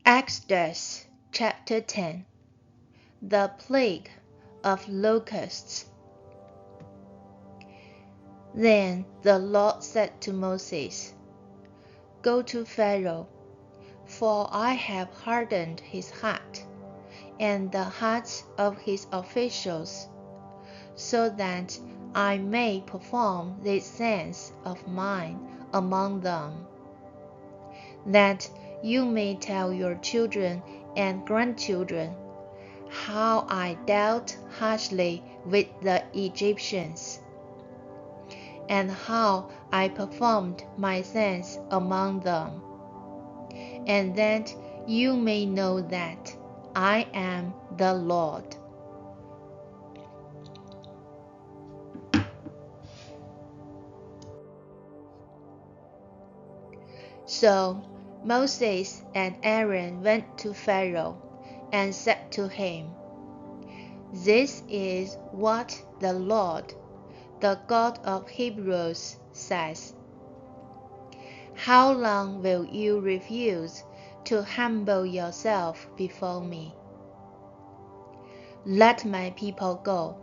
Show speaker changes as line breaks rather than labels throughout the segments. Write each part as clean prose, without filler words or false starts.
Exodus chapter 10. The plague of locusts. Then the Lord said to Moses, Go to Pharaoh, for I have hardened his heart, and the hearts of his officials, so that I may perform these signs of mine among them, that you may tell your children and grandchildren how I dealt harshly with the Egyptians, and how I performed my signs among them, and that you may know that I am the Lord. So Moses and Aaron went to Pharaoh and said to him, This is what the Lord, the God of Hebrews, says. How long will you refuse to humble yourself before me? Let my people go,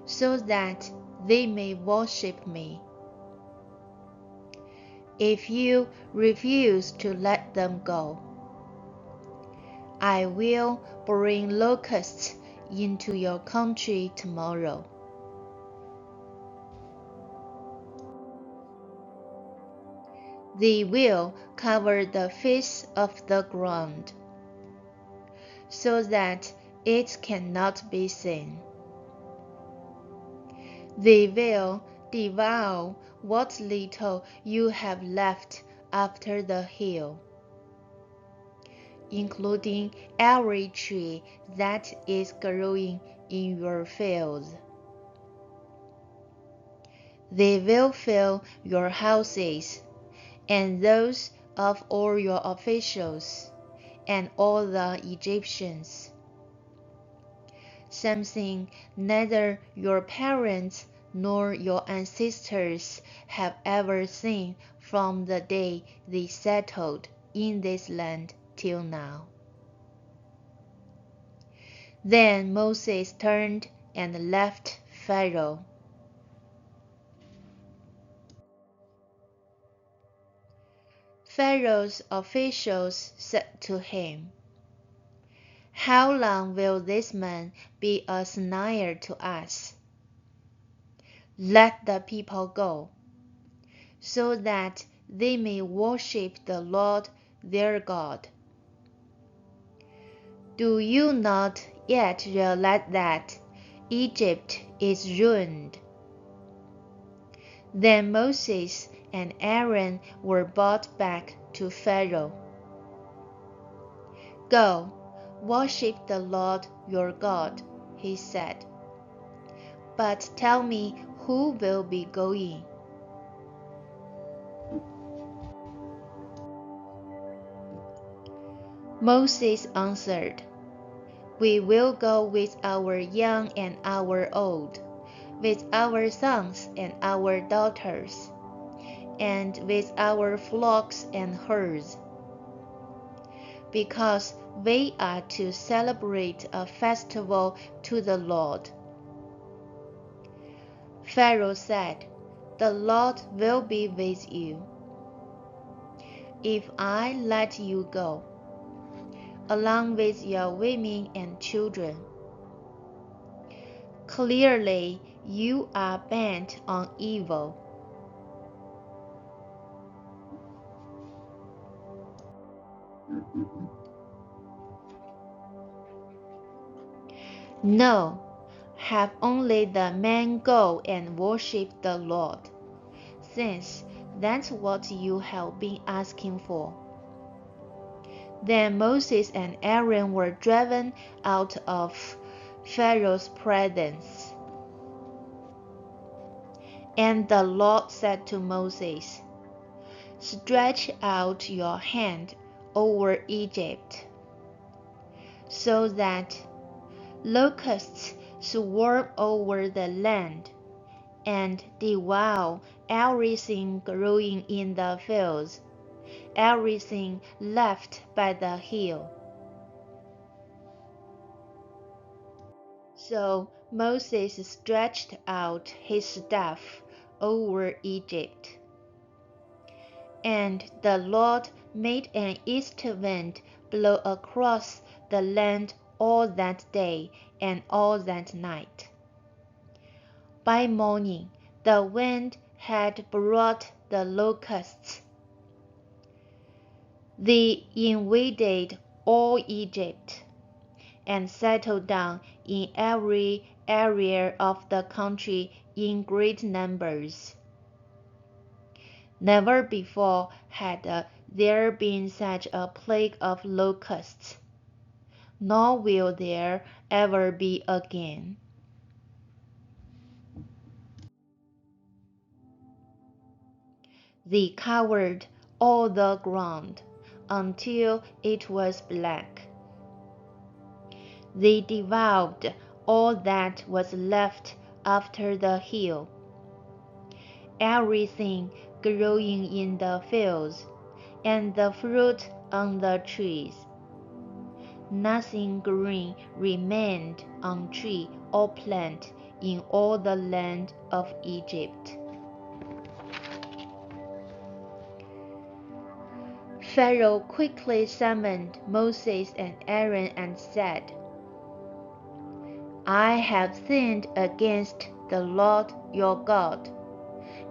so that they may worship me. If you refuse to let them go, I will bring locusts into your country tomorrow. They will cover the face of the ground, so that it cannot be seen. They will devour what little you have left after the hail, including every tree that is growing in your fields. They will fill your houses and those of all your officials and all the Egyptians, something neither your parents nor your ancestors have ever seen from the day they settled in this land till now. Then Moses turned and left Pharaoh. Pharaoh's officials said to him, How long will this man be a snare to us? Let the people go, so that they may worship the Lord their God. Do you not yet realize that Egypt is ruined? Then Moses and Aaron were brought back to Pharaoh. Go, worship the Lord your God, he said. But tell me who will be going. Moses answered, We will go with our young and our old, with our sons and our daughters, and with our flocks and herds, because we are to celebrate a festival to the Lord. Pharaoh said, The Lord will be with you, if I let you go, along with your women and children. Clearly, you are bent on evil. No, have only the men go and worship the Lord, since that's what you have been asking for. Then Moses and Aaron were driven out of Pharaoh's presence. And the Lord said to Moses, Stretch out your hand over Egypt, so that locusts swarm over the land and devour everything growing in the fields, everything left by the hill. So Moses stretched out his staff over Egypt. And the Lord made an east wind blow across the land all that day and all that night. By morning, the wind had brought the locusts. They invaded all Egypt and settled down in every area of the country in great numbers. Never before had there been such a plague of locusts, nor will there ever be again. They covered all the ground until it was black. They devoured all that was left after the hill, everything growing in the fields, and the fruit on the trees. Nothing green remained on tree or plant in all the land of Egypt. Pharaoh quickly summoned Moses and Aaron and said, I have sinned against the Lord your God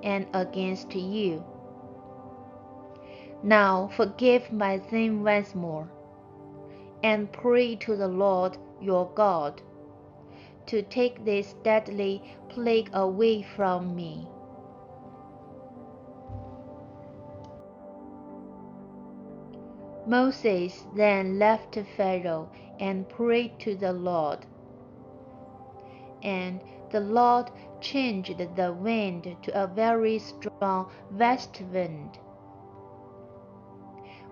and against you. Now forgive my sin once more, and pray to the Lord your God to take this deadly plague away from me. Moses then left Pharaoh and prayed to the Lord. And the Lord changed the wind to a very strong west wind,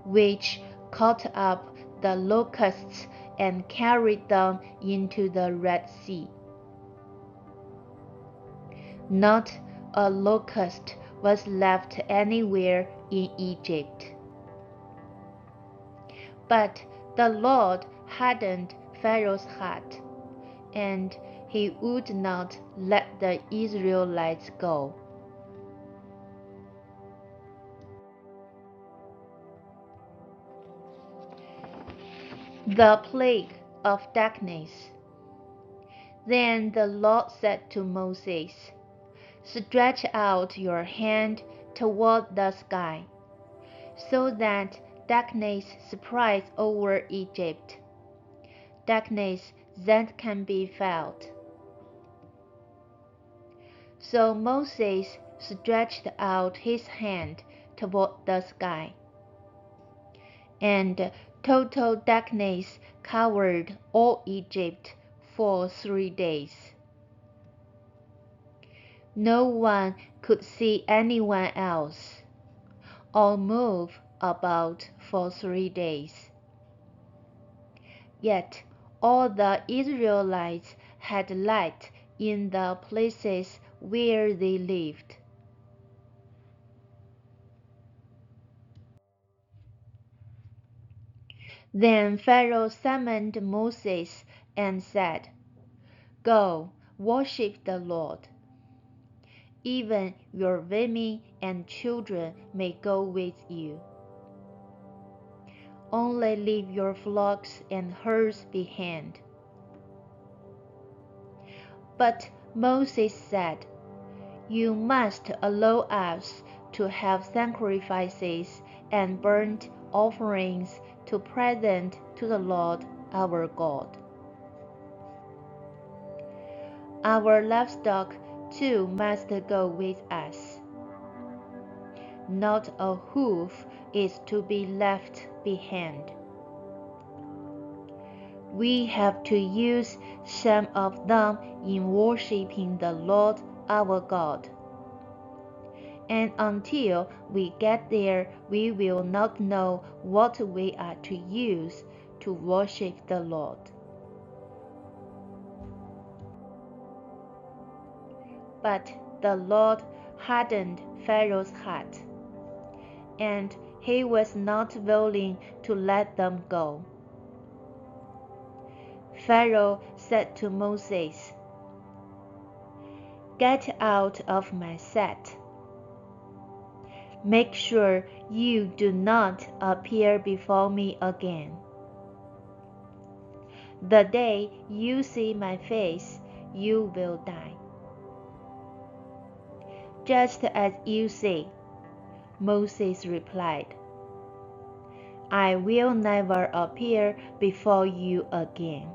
which caught up the locusts and carried them into the Red Sea. Not a locust was left anywhere in Egypt. But the Lord hardened Pharaoh's heart, and he would not let the Israelites go. The plague of darkness. Then the Lord said to Moses, Stretch out your hand toward the sky, so that darkness spreads over Egypt, darkness that can be felt. So Moses stretched out his hand toward the sky, and total darkness covered all Egypt for 3 days. No one could see anyone else, or move about for 3 days. Yet all the Israelites had light in the places where they lived. Then Pharaoh summoned Moses and said, Go, worship the Lord. Even your women and children may go with you. Only leave your flocks and herds behind. But Moses said, You must allow us to have sacrifices and burnt offerings to present to the Lord our God. Our livestock too must go with us. Not a hoof is to be left behind. We have to use some of them in worshiping the Lord our God. And until we get there, we will not know what we are to use to worship the Lord. But the Lord hardened Pharaoh's heart, and he was not willing to let them go. Pharaoh said to Moses, "Get out of my sight. Make sure you do not appear before me again. The day you see my face, you will die." "Just as you say," Moses replied. "I will never appear before you again."